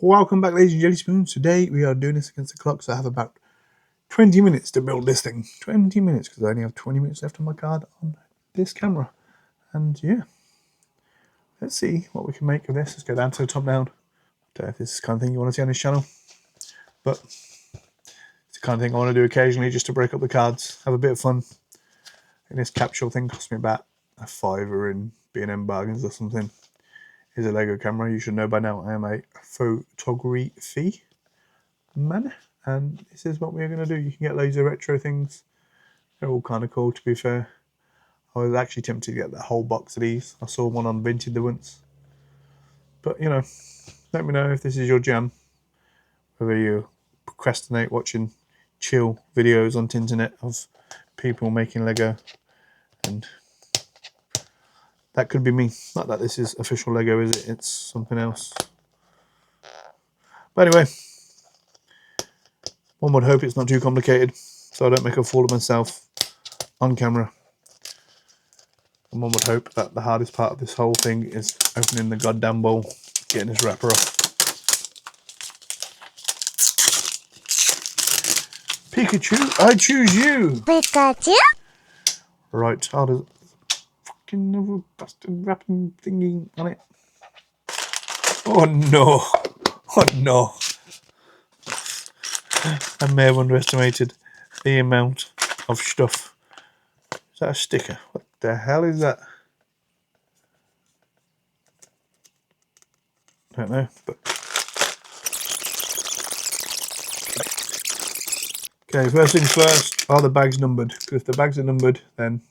Welcome back, ladies and jelly spoons. Today we are doing this against the clock, so I have about 20 minutes to build this thing. 20 minutes, because I only have 20 minutes left on my card on this camera. And yeah, let's see what we can make of this. Let's go down to the top down. Don't know if this is the kind of thing you want to see on this channel, but it's the kind of thing I want to do occasionally just to break up the cards, have a bit of fun. And this capsule thing cost me about a £5 in B&M Bargains or something. Here's a Lego camera. You should know by now I am a photography man, and this is what we're going to do. You can get loads of retro things. They're all kind of cool, to be fair. I was actually tempted to get the whole box of these. I saw one on Vinted once. But, you know, let me know if this is your jam. Whether you procrastinate watching chill videos on the internet of people making Lego. And that could be me. Not that this is official Lego, is it? It's something else. But anyway, one would hope it's not too complicated, so I don't make a fool of myself on camera. And one would hope that the hardest part of this whole thing is opening the goddamn bowl, getting this wrapper off. Pikachu, I choose you! Pikachu? Right, how does fucking another bastard wrapping thingy on it? Oh no! Oh no! I may have underestimated the amount of stuff. Is that a sticker? What the hell is that? I don't know, but okay, first things first, are the bags numbered? Because if the bags are numbered, then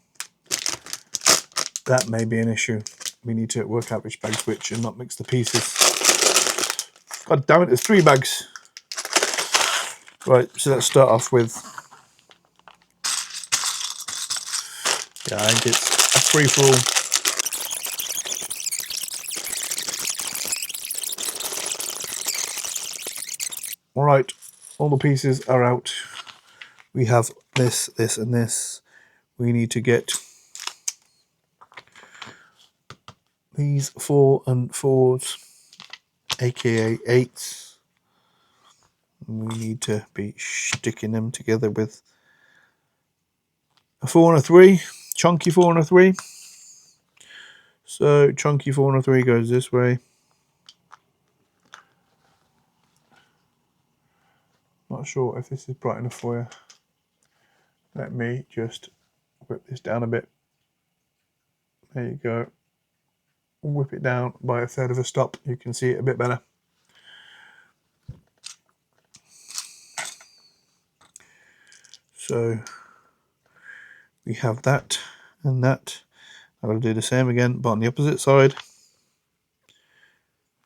that may be an issue. We need to work out which bag's which and not mix the pieces. God damn it, there's 3 bags. Right, so let's start off with, yeah, I think it's a free-for-all. Alright, all the pieces are out. We have this, this and this. We need to get these 4 and 4s, aka 8s. We need to be sticking them together with a 4 and a 3, chunky 4 and a 3. So chunky 4 and a 3 goes this way. Not sure if this is bright enough for you. Let me just whip this down a bit. There you go. Whip it down by 1/3 of a stop. You can see it a bit better. So we have that and that. I'm going to do the same again, but on the opposite side.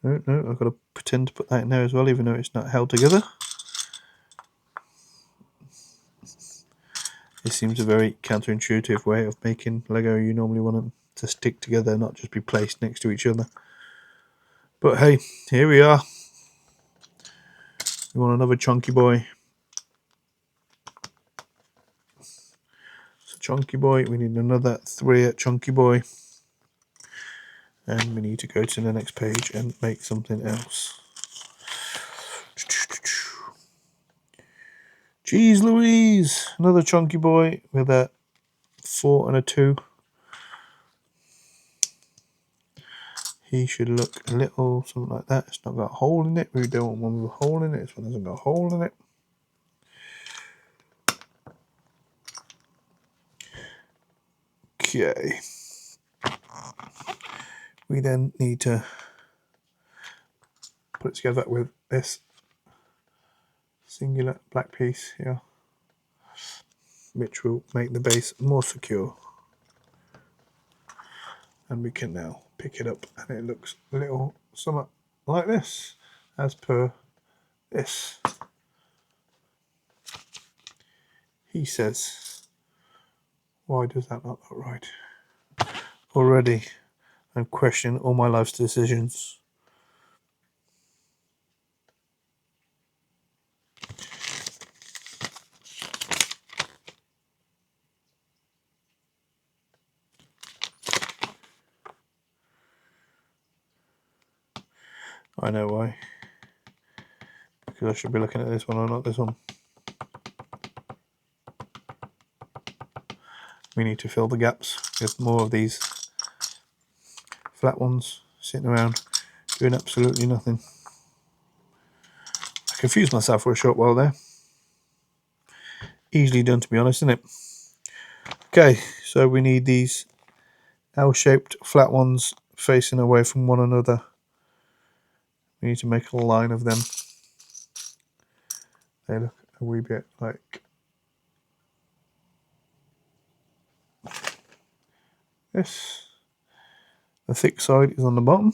No, I've got to pretend to put that in there as well, even though it's not held together. This seems a very counterintuitive way of making Lego. You normally want them to stick together, not just be placed next to each other. But hey, here we are. We want another chunky boy. So chunky boy, we need another 3 at chunky boy. And we need to go to the next page and make something else. Jeez Louise! Another chunky boy with a 4 and a 2. He should look a little something like that. It's not got a hole in it. We don't want one with a hole in it. This one hasn't got a hole in it. Okay. We then need to put it together with this singular black piece here, which will make the base more secure. And we can now pick it up, and it looks a little somewhat like this, as per this. He says, why does that not look right? Already I'm questioning all my life's decisions. I know why. because I should be looking at this one or not this one. We need to fill the gaps with more of these flat ones sitting around doing absolutely nothing. I confused myself for a short while there. Easily done, to be honest, isn't it? Okay, so we need these L-shaped flat ones facing away from one another. We need to make a line of them. They look a wee bit like this. The thick side is on the bottom,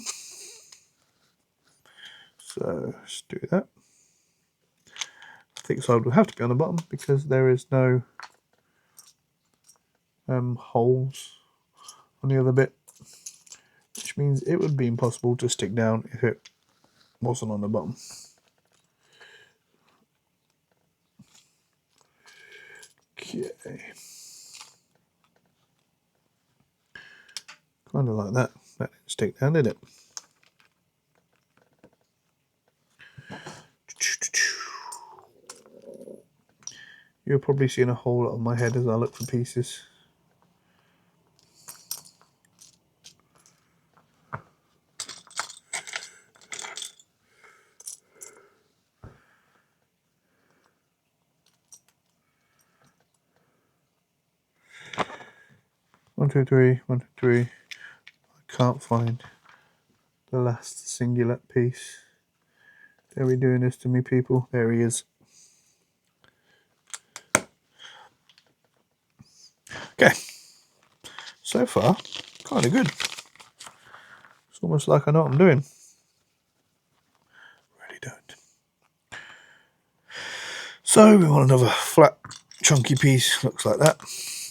so let's do that. The thick side will have to be on the bottom because there is no holes on the other bit, which means it would be impossible to stick down if it wasn't on the bottom. Okay, kind of like that. That didn't stick down, did it? You're probably seeing a whole lot of my head as I look for pieces. One, two, three, 1, 2, 3. I can't find the last singular piece. Are we doing this to me, people? There he is. Okay, so far, kind of good. It's almost like I know what I'm doing. Really don't. So we want another flat, chunky piece. Looks like that.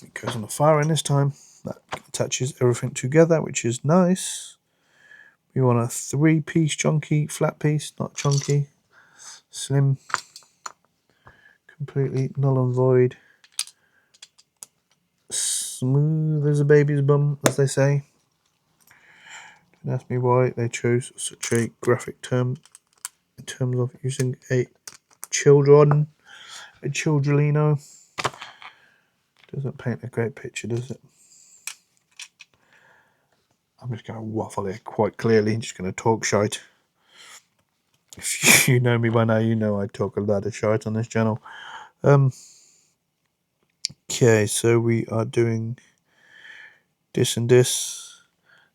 It goes on the far end this time. That attaches everything together, which is nice. We want a 3-piece chunky, flat piece, not chunky, slim, completely null and void. Smooth as a baby's bum, as they say. Don't ask me why they chose such a graphic term in terms of using a childrelino. Doesn't paint a great picture, does it? I'm just going to waffle here quite clearly. I'm just going to talk shite. If you know me by now, you know I talk a lot of shite on this channel. Okay, so we are doing this and this,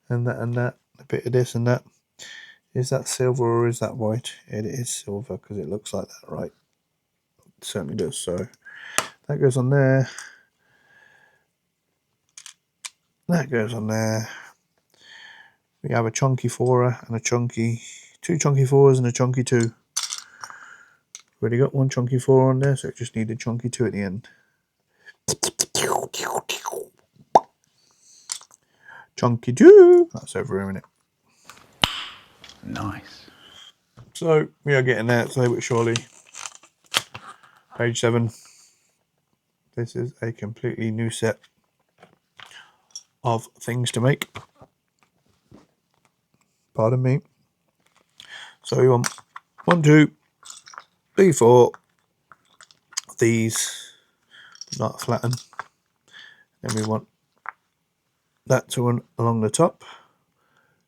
and that, a bit of this and that. Is that silver or is that white? It is silver because it looks like that, right? It certainly does. So that goes on there. That goes on there. We have a chunky 4er and a chunky, 2 chunky 4s and a chunky 2. Already got 1 chunky 4 on there, so it just needed chunky 2 at the end. Chunky 2. That's over here, isn't it? Nice. So we are getting there slowly but surely. Page 7. This is a completely new set of things to make. Pardon me. So we want 1, 2, 3, 4 of these, not flatten. Then we want that to run along the top,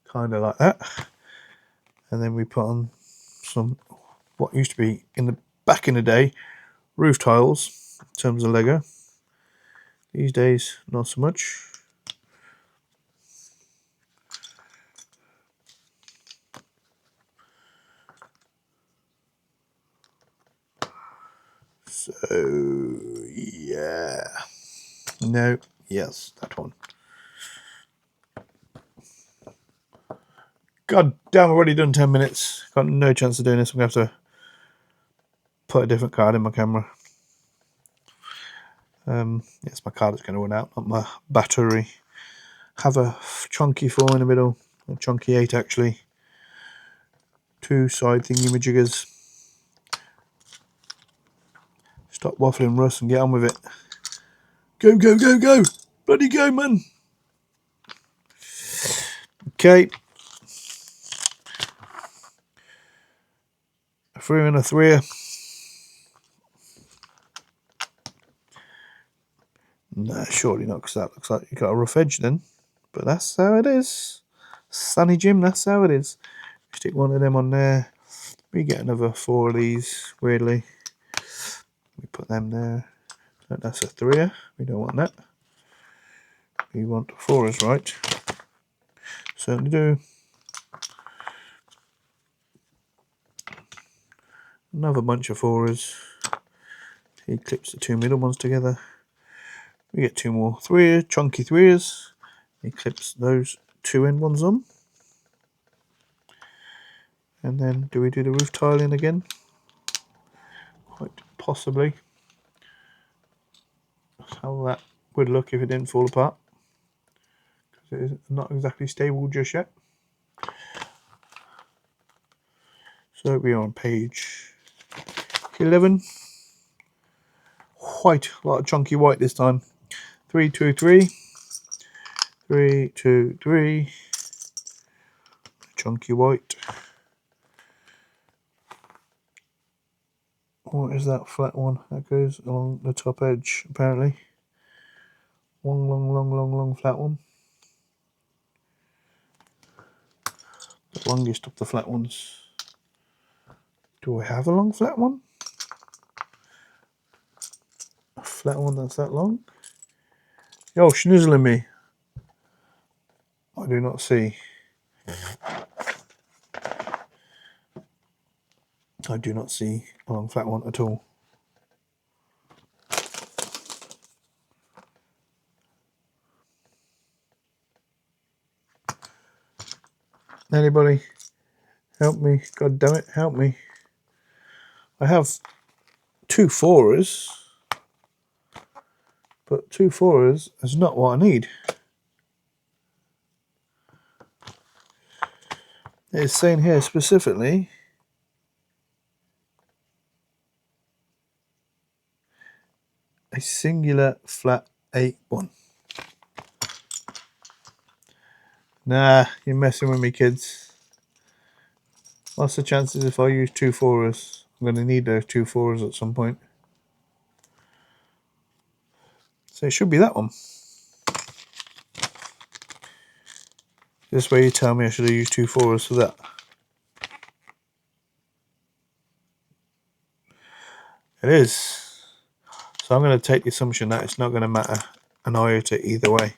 kind of like that. And then we put on some, what used to be back in the day, roof tiles in terms of Lego. These days, not so much. So, yeah. No, yes, that one. God damn, I've already done 10 minutes. Got no chance of doing this. I'm going to have to put a different card in my camera. Yes, my card is going to run out, not my battery. Have a chunky 4 in the middle, a chunky 8 actually. 2 side thingy-majiggers. Stop waffling, Russ, and get on with it. Go, go, go, go! Bloody go, man! Okay. A 3 and a 3. Nah, surely not, because that looks like you got a rough edge then. But that's how it is. Sunny Jim, that's how it is. Stick one of them on there. We get another 4 of these, weirdly. We put them there. That's a 3. We don't want that. We want 4s, right? Certainly do. Another bunch of 4s. He clips the 2 middle ones together. We get 2 more 3 chunky 3s. He clips those 2 end ones on. And then do we do the roof tiling again? Quite possibly. That's how that would look if it didn't fall apart. Because it is not exactly stable just yet. So we are on page 11. White, a lot of chunky white this time. 3, 2, 3. 3, 2, 3. Chunky white. What is that flat one that goes along the top edge, apparently? One long flat one. The longest of the flat ones. Do I have a long flat one? A flat one that's that long? Yo, schnizzling me. I do not see. I do not see a long flat one at all. Anybody? Help me. God damn it, help me. I have 2 4s, but 2 4s is not what I need. It's saying here specifically a singular flat 8-1. Nah, you're messing with me, kids. What's the chances if I use 2 4s? I'm going to need those 2 4s at some point. So it should be that one. This way you tell me I should have used 2 4s for that. It is. So I'm going to take the assumption that it's not going to matter an iota either way.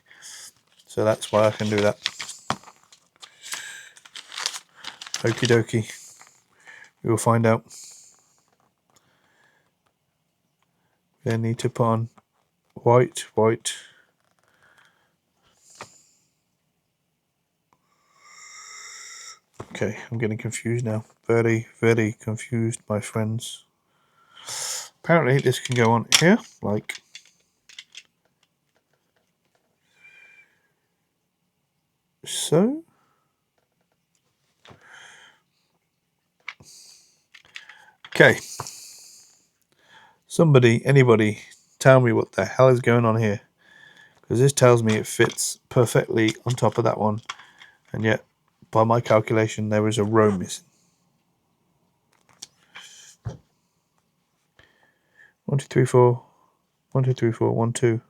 So that's why I can do that. Okie dokie. We will find out. Then need to put on white. Okay, I'm getting confused now. Very, very confused, my friends. Apparently this can go on here, like so. Okay. Somebody, anybody, tell me what the hell is going on here. Because this tells me it fits perfectly on top of that one. And yet, by my calculation, there is a row missing. 1, 2, 3, 4. 1, 2, 3, 4. 1, 2.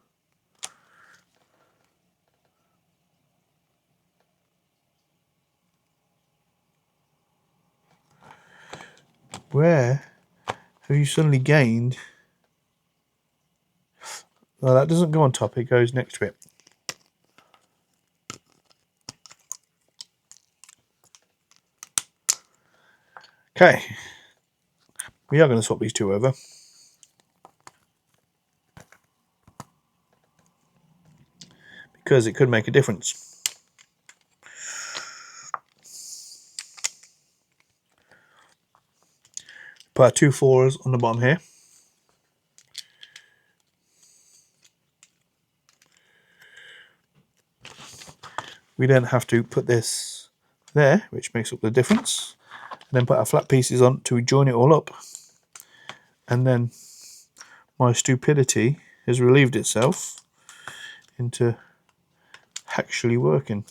Where have you suddenly gained? Well, that doesn't go on top, it goes next to it. Okay. We are going to swap these 2 over. Because it could make a difference. Put our 2 4s on the bottom here. We then have to put this there, which makes up the difference. And then put our flat pieces on to join it all up. And then my stupidity has relieved itself into actually working,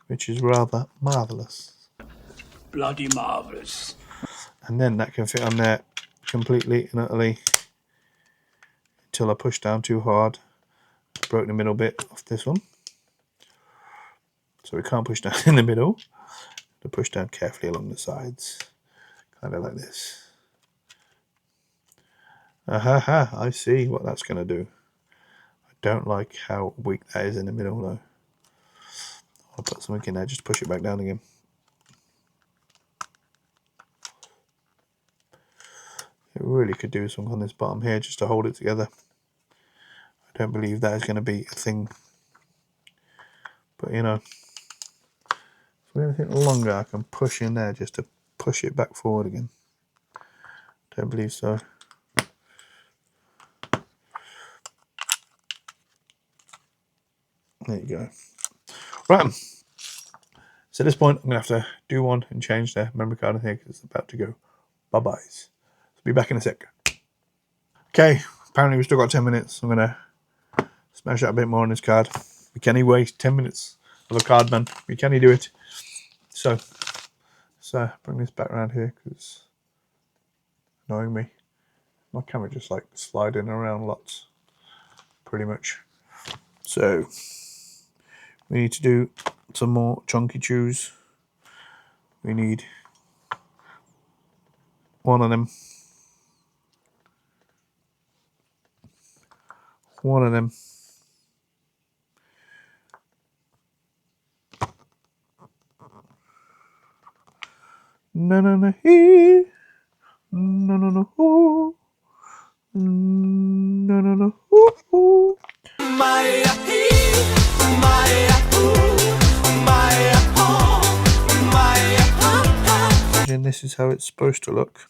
which is rather marvellous. Bloody marvellous. And then that can fit on there completely and utterly until I push down too hard. Broke the middle bit off this one. So we can't push down in the middle. To push down carefully along the sides. Kind of like this. Aha, I see what that's going to do. I don't like how weak that is in the middle though. I'll put something in there, just push it back down again. It really could do something on this bottom here just to hold it together. I don't believe that is going to be a thing. But you know, if we're anything longer, I can push in there just to push it back forward again. Don't believe so. There you go. Right. So at this point, I'm going to have to do one and change the memory card in here because it's about to go bye-byes. So be back in a sec. Okay, apparently we've still got 10 minutes. I'm going to smash out a bit more on this card. We can waste 10 minutes of a card, man. We can do it. So bring this back around here because it's annoying me. My camera just like sliding around lots, pretty much. So we need to do some more chunky chews. We need one of them. One of them. No, no, no, here. No, no, no, oh. No, no, no, oh. And this is how it's supposed to look.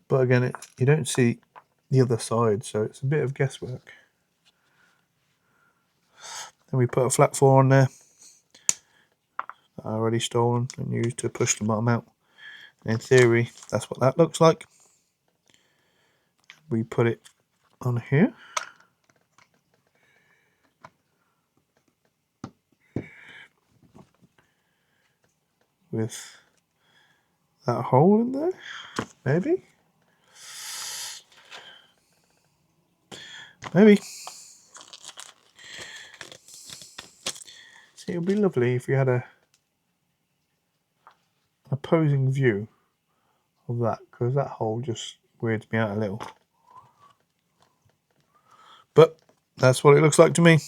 But again, you don't see the other side, so it's a bit of guesswork. Then we put a flat 4 on there. I already stolen and used to push the bottom out. And in theory, that's what that looks like. We put it on here. With that hole in there, maybe? Maybe. See, it would be lovely if you had an opposing view of that, because that hole just weirds me out a little. But that's what it looks like to me.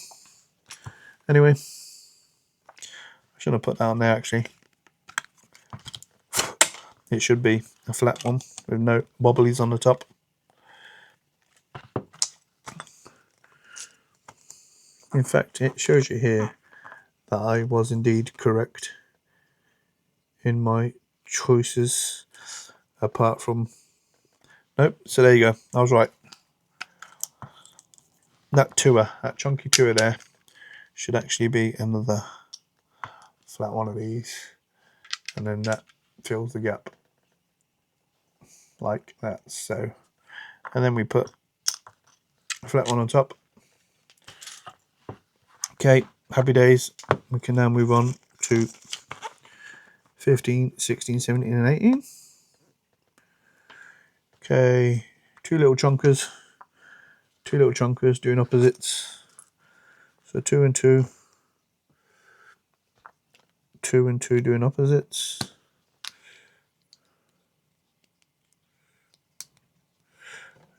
Anyway, I should have put that on there actually. It should be a flat one with no wobblies on the top. In fact, it shows you here that I was indeed correct in my choices, apart from... Nope, so there you go, I was right. That chunky tour there, should actually be another flat one of these, and then that fills the gap like that. So, and then we put a flat one on top. Okay, happy days. We can now move on to 15, 16, 17 and 18. Okay, two little chunkers doing opposites. So 2 and 2, 2 and 2 doing opposites.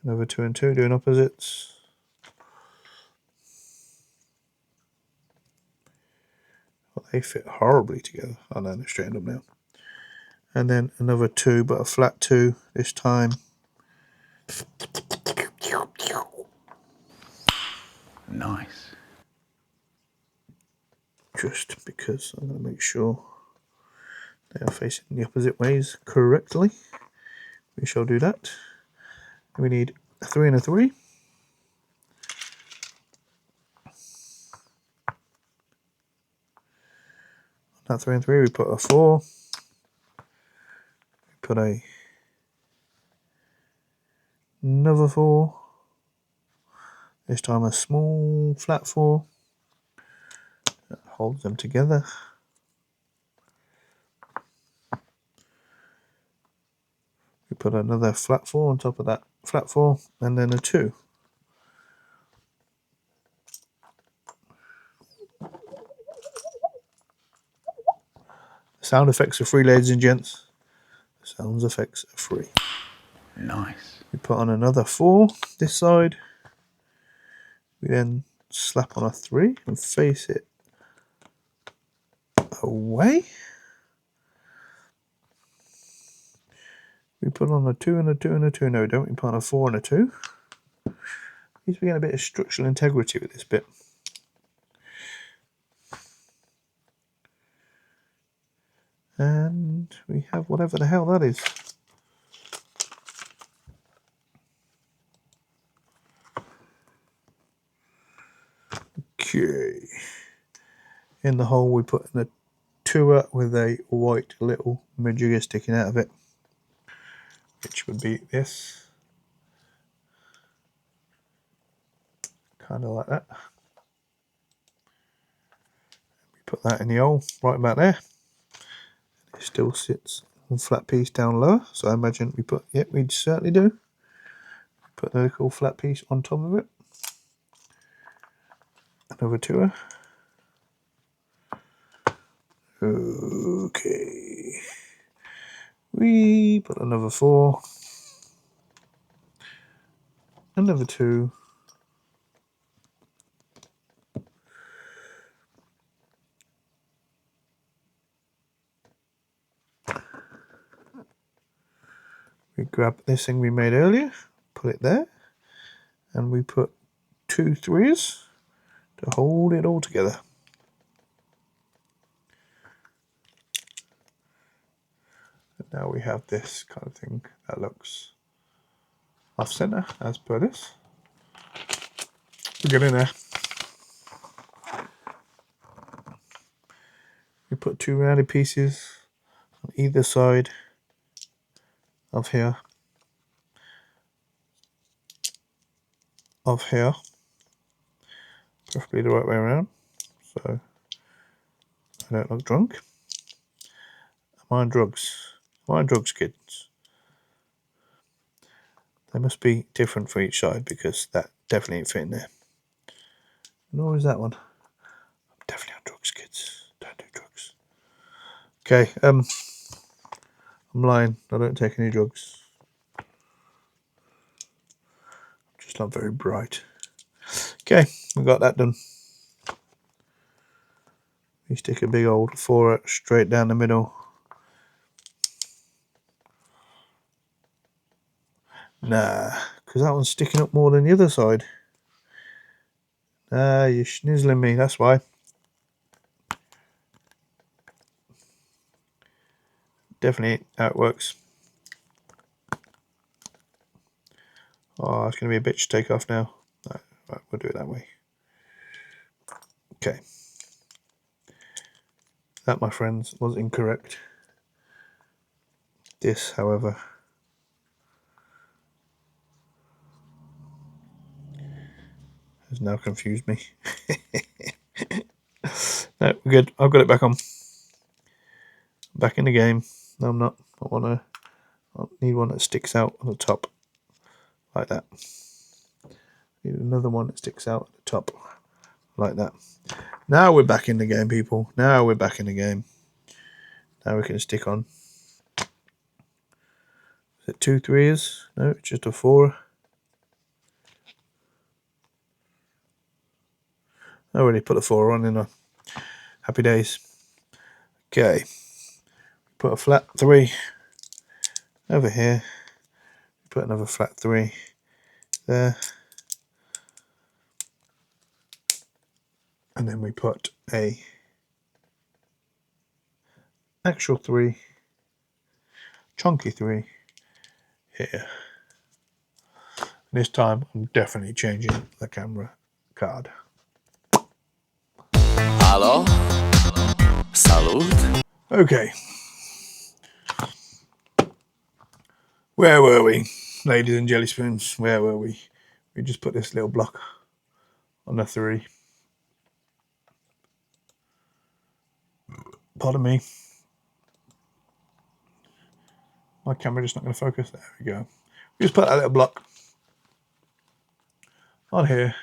Another 2 and 2 doing opposites. Well, they fit horribly together. Oh no, they're straightened up now. And then another 2, but a flat 2 this time. Nice. Just because I'm going to make sure they are facing the opposite ways correctly. We shall do that. We need a 3 and a 3. On that 3 and 3 we put a 4. We put another 4. This time a small flat 4. holds them together. We put another flat 4 on top of that flat 4, and then a 2. Sound effects are free, ladies and gents. Sound effects are free. Nice. We put on another 4 this side. We then slap on a 3 and face it away. We put on a 2 and a 2 and a 2. No, we don't. We put on a 4 and a 2. Needs to be getting a bit of structural integrity with this bit. And we have whatever the hell that is. Okay. In the hole we put in a 2 with a white little majigger sticking out of it, which would be this. Kind of like that. We put that in the hole right about there. It still sits on flat piece down lower, so I imagine we put, yeah, we certainly do. Put the little flat piece on top of it. Another 2. Okay. We put another 4. Another 2. We grab this thing we made earlier, put it there, and we put 2 3s to hold it all together. And now we have this kind of thing that looks off center as per this. We get in there. We put 2 rounded pieces on either side of here, preferably the right way around, so I don't look drunk. Am I on drugs? Am I on drugs, kids? They must be different for each side because that definitely ain't fitting there. Nor is that one. I'm definitely on drugs, kids. Don't do drugs. Okay, I'm lying. I don't take any drugs. I'm just not very bright. Okay, we got that done. We stick a big old 4 straight down the middle. Nah, because that one's sticking up more than the other side. Nah, you're schnizzling me, that's why. Definitely how it works. Oh, it's going to be a bitch to take off now. Right, we'll do it that way. Okay. That, my friends, was incorrect. This, however, has now confused me. No, we're good. I've got it back on. Back in the game. No, I'm not. I need one that sticks out on the top. Like that. Need another one that sticks out at the top. Like that. Now we're back in the game, people. Now we're back in the game. Now we can stick on. Is it 2 3s? No, it's just a 4. I already put a 4 on in a happy days. Okay. Put a flat 3 over here. Put another flat 3 there. And then we put a actual 3, chunky 3 here. And this time I'm definitely changing the camera card. Hello? Salute? Okay. Where were we, ladies and jelly spoons? Where were we? We just put this little block on the 3. Pardon me. My camera just not going to focus. There we go. We just put that little block on here,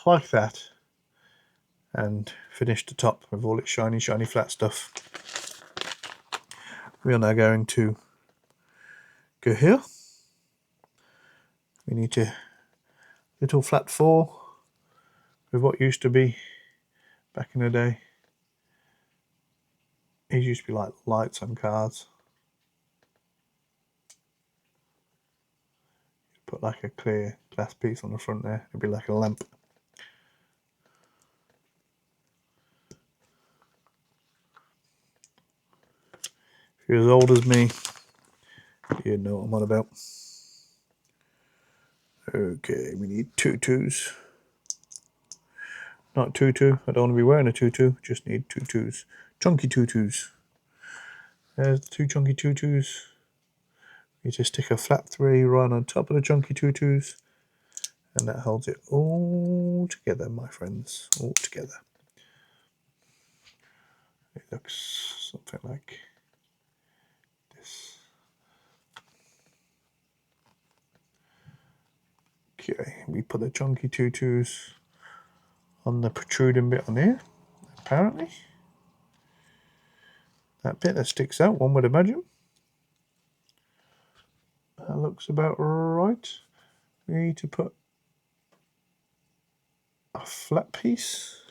like that, and finish the top with all its shiny, shiny flat stuff. We are now going to go here. We need to little flat 4 with what used to be back in the day. These used to be like lights on cars. Put like a clear glass piece on the front there. It'd be like a lamp. If you're as old as me, you know what I'm on about. Okay, we need tutus. Not tutu. I don't want to be wearing a tutu. Just need tutus. Chunky tutus. There's the 2 chunky tutus. You just stick a flat 3 right on top of the chunky tutus, and that holds it all together, my friends. All together. It looks something like this. Okay, we put the chunky tutus on the protruding bit on here, apparently. That bit that sticks out, one would imagine. That looks about right. We need to put a flat piece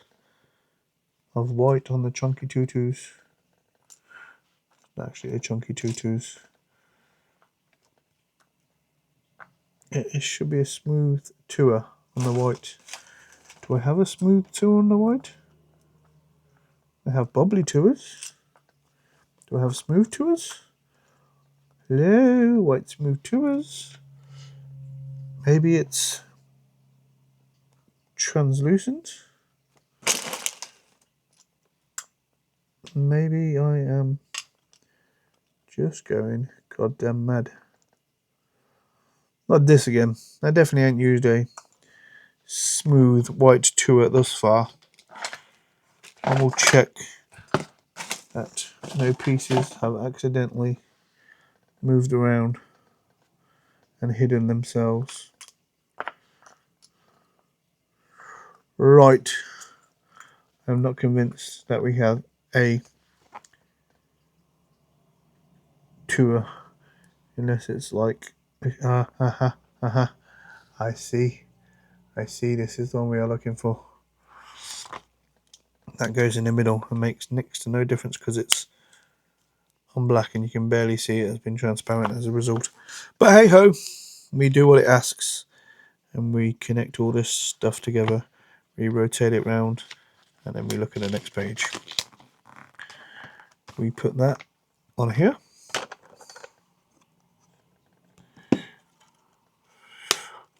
of white on the chunky tutus. Actually, a chunky tutus. It should be a smooth tour on the white. Do I have a smooth tour on the white? I have bubbly tours. Do I have smooth tours? Hello, white smooth tours. Maybe it's translucent. Maybe I am just going goddamn mad. Not this again. I definitely ain't used a smooth white tour thus far. I will check that no pieces have accidentally moved around and hidden themselves. Right. I'm not convinced that we have a tour unless it's like I see, this is the one we are looking for. That goes in the middle and makes next to no difference because it's on black and you can barely see it has been transparent as a result. But hey ho, we do what it asks and we connect all this stuff together, we rotate it round, and then we look at the next page. We put that on here.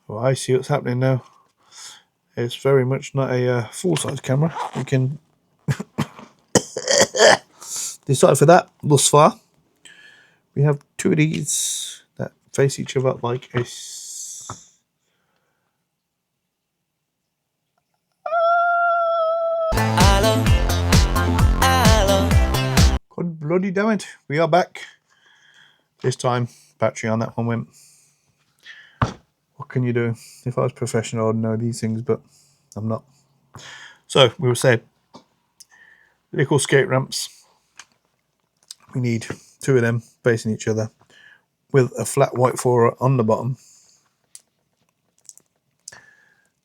Well, I see what's happening now. It's very much not a full-size camera. We can decide for that thus far. We have 2 of these that face each other like a God bloody damn it, we are back. This time, battery on that one went. What can you do? If I was professional, I'd know these things, but I'm not. So, we were saying, little skate ramps. We need 2 of them facing each other with a flat white 4 on the bottom.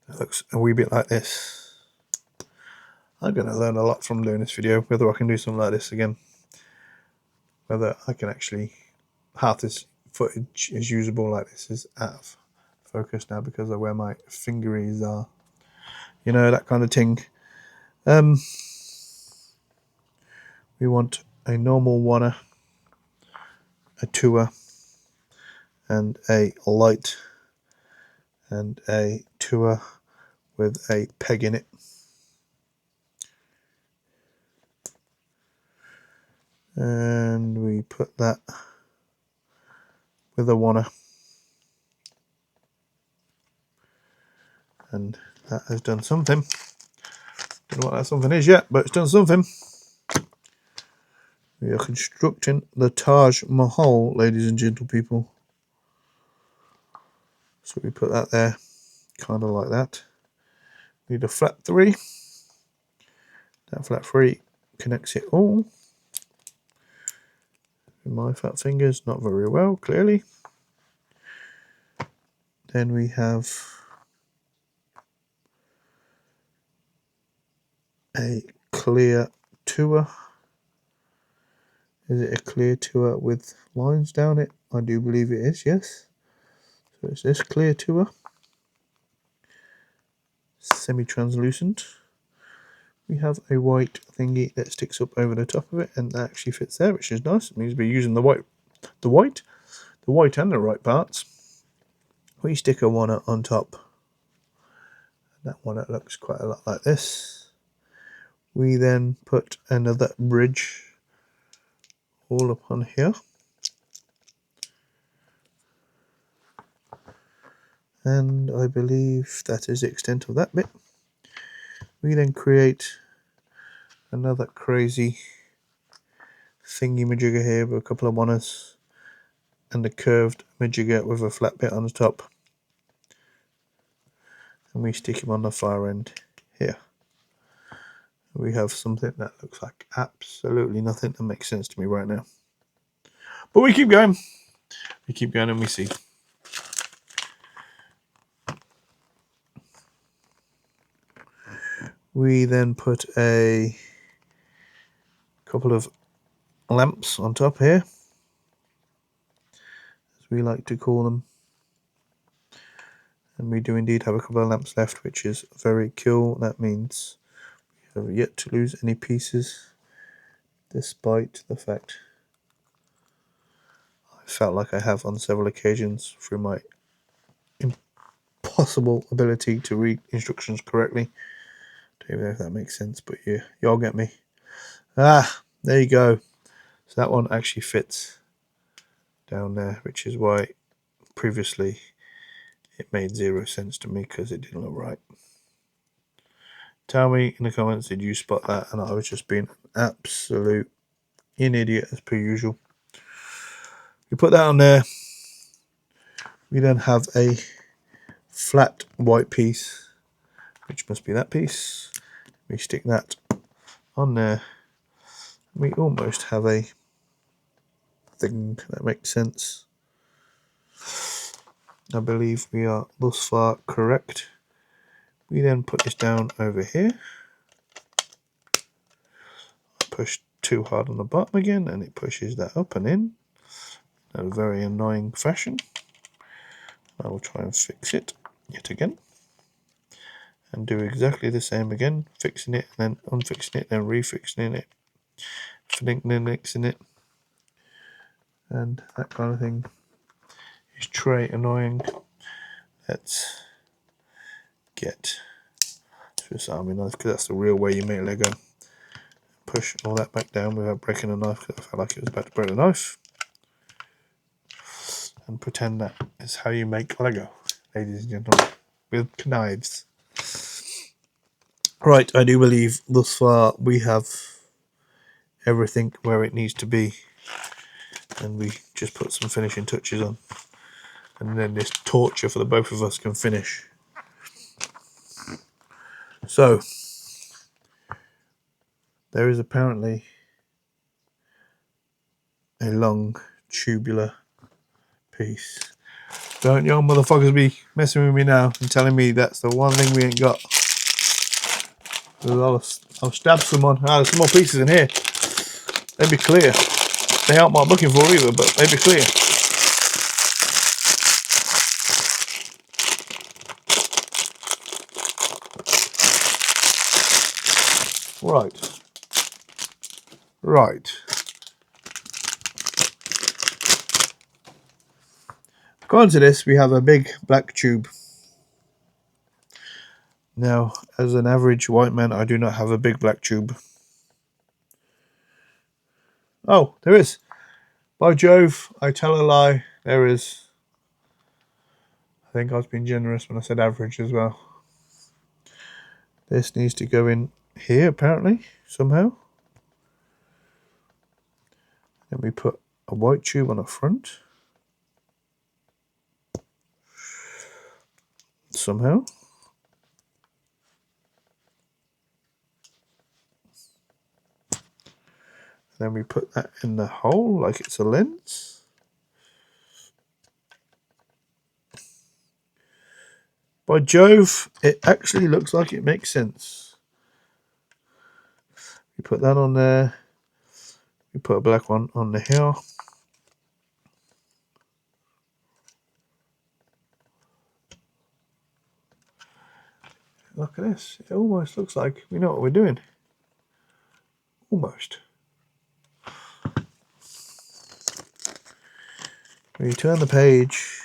It looks a wee bit like this. I'm going to learn a lot from doing this video, whether I can do something like this again. Whether I can actually, half this footage is usable like this is out of focus now because of where my fingeries are. You know, that kind of thing. We want a normal oneer, a twoer, and a light, and a twoer with a peg in it. And we put that with a oneer. And that has done something. Don't know what that something is yet, but it's done something. We are constructing the Taj Mahal, ladies and gentle people. So we put that there, kind of like that. Need a flat 3. That flat 3 connects it all. With my fat fingers, not very well, clearly. Then we have a clear tour. Is it a clear tour with lines down it? I do believe it is, yes. So it's this clear tour. Semi-translucent. We have a white thingy that sticks up over the top of it, and that actually fits there, which is nice. It means we're using the white and the right parts. We stick a one on top. That one that looks quite a lot like this. We then put another bridge all up on here. And I believe that is the extent of that bit. We then create another crazy thingy majigger here with a couple of oneers and a curved majigger with a flat bit on the top. And we stick him on the far end here. We have something that looks like absolutely nothing that makes sense to me right now. But we keep going. We keep going and we see. We then put a couple of lamps on top here, as we like to call them. And we do indeed have a couple of lamps left, which is very cool. That means we have yet to lose any pieces, despite the fact I felt like I have on several occasions through my impossible ability to read instructions correctly. Don't know if that makes sense, but yeah, y'all get me. Ah, there you go. So that one actually fits down there, which is why previously it made 0 sense to me, because it didn't look right. Tell me in the comments, did you spot that? And I was just being an absolute idiot as per usual. We put that on there. We then have a flat white piece, which must be that piece. We stick that on there. We almost have a thing that makes sense. I believe we are thus far correct. We then put this down over here. Push too hard on the bottom again, and it pushes that up and in a very annoying fashion. I will try and fix it yet again, and do exactly the same again, fixing it, and then unfixing it, then refixing it, fixing it, and that kind of thing is tray annoying. Let's get Swiss Army knife, because that's the real way you make Lego. Push all that back down without breaking the knife, because I felt like it was about to break the knife. And pretend that is how you make Lego, ladies and gentlemen, with knives. Right, I do believe thus far we have everything where it needs to be, and we just put some finishing touches on, and then this torture for the both of us can finish. So there is apparently a long tubular piece. Don't y'all motherfuckers be messing with me now and telling me that's the one thing we ain't got. I'll stab someone. Ah, there's some more pieces in here. They'd be clear. They aren't what I'm looking for either, but they'd be clear. Right. According to this, we have a big black tube. Now, as an average white man, I do not have a big black tube. Oh, there is. By Jove, I tell a lie. There is. I think I was being generous when I said average as well. This needs to go in here, apparently, somehow. Then we put a white tube on the front. Somehow. Then we put that in the hole like it's a lens. By Jove, it actually looks like it makes sense. We put that on there. We put a black one on the here. Look at this. It almost looks like we know what we're doing. Almost. When you turn the page,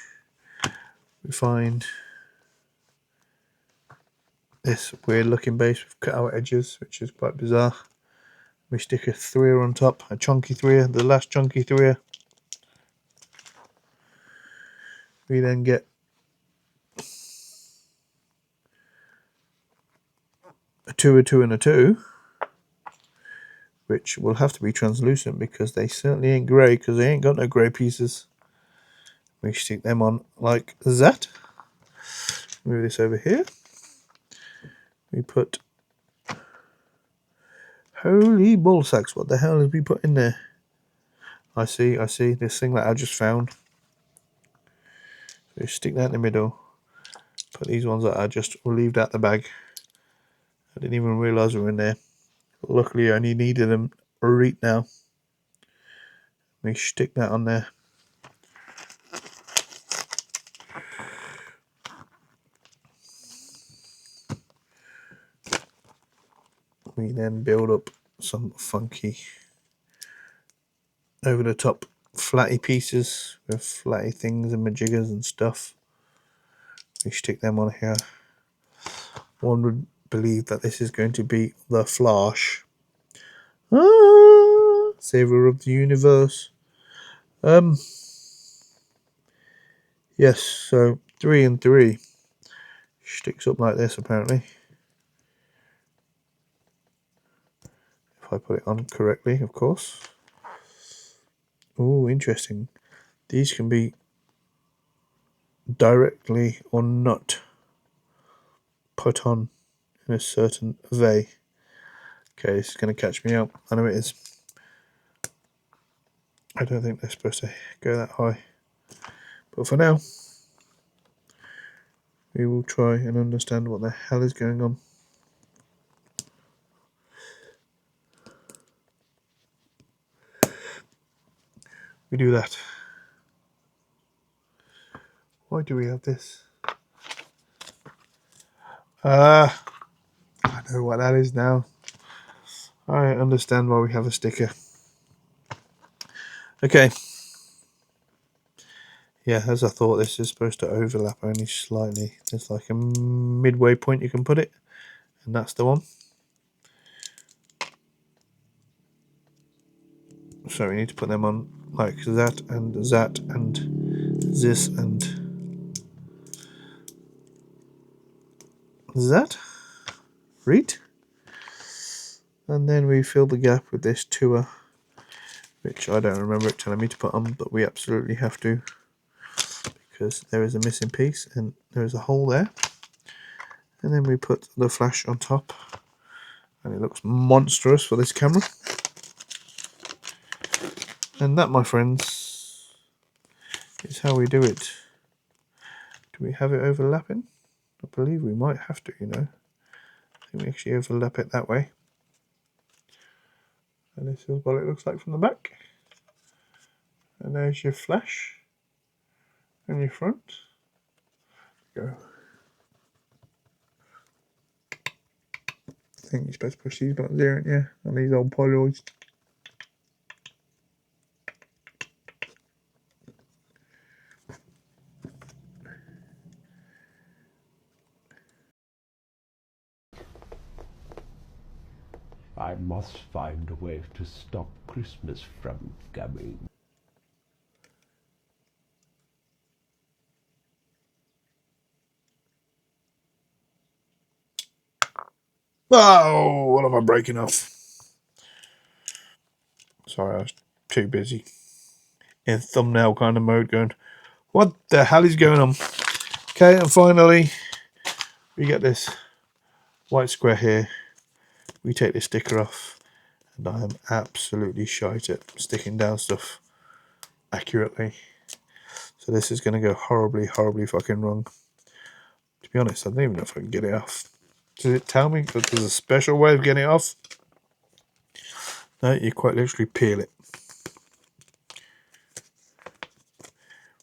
we find this weird looking base with cut out edges, which is quite bizarre. We stick a 3er on top, a chunky 3er, the last chunky 3er. We then get a 2, a 2, and a 2, which will have to be translucent because they certainly ain't grey, because they ain't got no grey pieces. We stick them on like that. Move this over here. We put, holy ball sacks, what the hell did we put in there? I see, this thing that I just found. So stick that in the middle. Put these ones that I just relieved out the bag. I didn't even realise they were in there. But luckily I only needed them right now. We stick that on there. We then build up some funky over the top flatty pieces with flatty things and majiggers and stuff. We stick them on here. One would believe that this is going to be the flash. Savior of the universe. Yes, so 3 and 3 sticks up like this apparently. If I put it on correctly, of course. Oh, interesting. These can be directly or not put on in a certain way. Okay, this is going to catch me out. I know it is. I don't think they're supposed to go that high. But for now, we will try and understand what the hell is going on. We do that. Why do we have this? I know what that is now. I understand why we have a sticker. Okay. Yeah, as I thought, this is supposed to overlap only slightly. There's like a midway point you can put it, and that's the one. So we need to put them on like that and that and this and that. Right? And then we fill the gap with this tour, which I don't remember it telling me to put on, but we absolutely have to, because there is a missing piece and there is a hole there. And then we put the flash on top, and it looks monstrous for this camera. And that, my friends, is how we do it. Do we have it overlapping? I believe we might have to, you know. I think we actually overlap it that way. And this is what it looks like from the back. And there's your flash and your front. Go. I think you're supposed to push these buttons there, aren't you? On these old Polaroids. I must find a way to stop Christmas from coming. Oh, what am I breaking off? Sorry, I was too busy in thumbnail kind of mode going, what the hell is going on? Okay, and finally, we get this white square here. We take this sticker off, and I am absolutely shite at sticking down stuff accurately. So this is going to go horribly, horribly fucking wrong. To be honest, I don't even know if I can get it off. Does it tell me that there's a special way of getting it off? No, you quite literally peel it.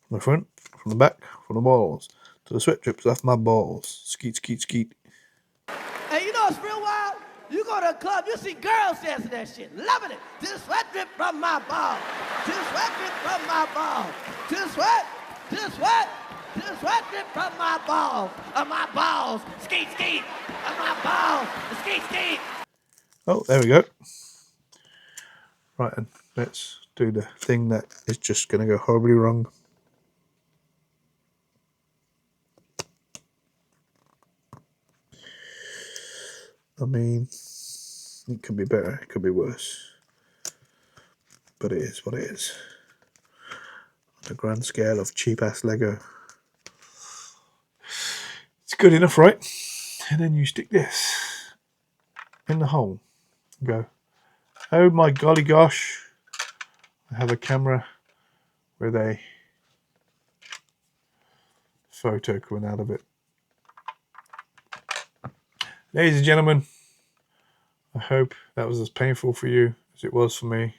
From the front, from the back, from the balls, to the sweat drips off my balls. Skeet, skeet, skeet. Hey, you know it's real wild? You go to a club, you see girls dancing that shit, loving it. To the sweat drip from my balls. To the sweat drip from my balls. To the sweat, to the sweat, to the sweat drip from my balls. Of my balls. Skeet, skeet. Of my balls. Skeet, skeet. Oh, there we go. Right, and let's do the thing that is just going to go horribly wrong. I mean, it could be better, it could be worse. But it is what it is. On the grand scale of cheap-ass Lego. It's good enough, right? And then you stick this in the hole. And go, oh my golly gosh. I have a camera with a photo coming out of it. Ladies and gentlemen, I hope that was as painful for you as it was for me,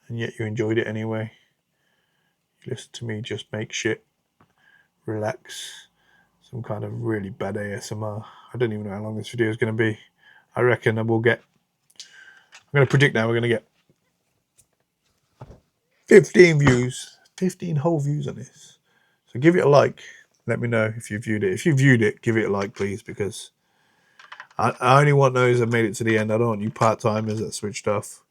and yet you enjoyed it anyway. You listen to me just make shit, relax, some kind of really bad ASMR. I don't even know how long this video is going to be. I reckon I'm going to predict now we're going to get 15 views, 15 whole views on this. So give it a like. Let me know if you viewed it. If you viewed it, give it a like, please, because I only want those that made it to the end. I don't want you part-timers that switched off,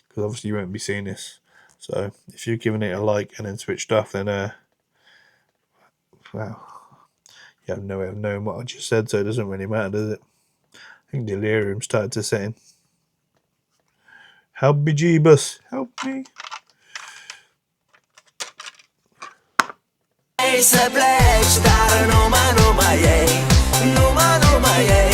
because obviously you won't be seeing this. So if you've given it a like and then switched off, then wow, you have no way of knowing what I just said, so it doesn't really matter, does it? I think delirium started to set in. Help me, Jeebus, help me. It's a black star, no man, no my, no man, no my.